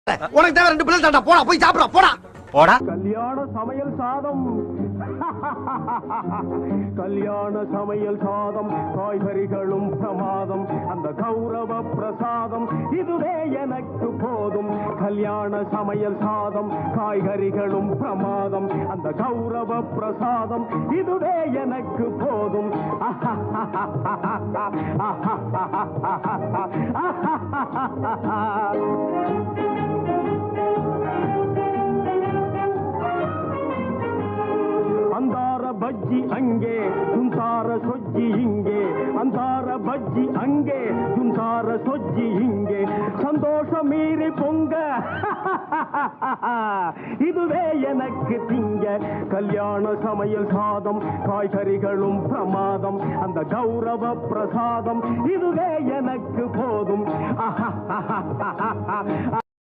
உனக்கு தேவை 2 பிள்ளை தாண்டா. போடா போய் சாப்பிடா போடா போடா. கல்யாண சமையல் சாதம் கல்யாண சமையல் சாதம் காய்கறிகளும் பிரமாதம் அந்த கௌரவ பிரசாதம் இதுவே எனக்கு போதும். கல்யாண சமையல் சாதம் காய்கறிகளும் பிரமாதம் அந்த கௌரவ பிரசாதம் இதுவே எனக்கு போதும். ಅಂದಾರ ಬಜ್ಜಿ ಅಂಗೆ ಸುಂತಾರ ಸೊಜ್ಜಿ ಹಿಂಗೆ ಅಂದಾರ ಬಜ್ಜಿ ಅಂಗೆ ಸುಂತಾರ ಸೊಜ್ಜಿ ಹಿಂಗೆ சந்தோஷ மீறி பொங்க இதுவே எனக்கு திங்க. கல்யாண சமையல் சாதம் காய்கறிகளும் பிரமாதம் அந்த கௌரவ பிரசாதம் இதுவே எனக்கு போதும்.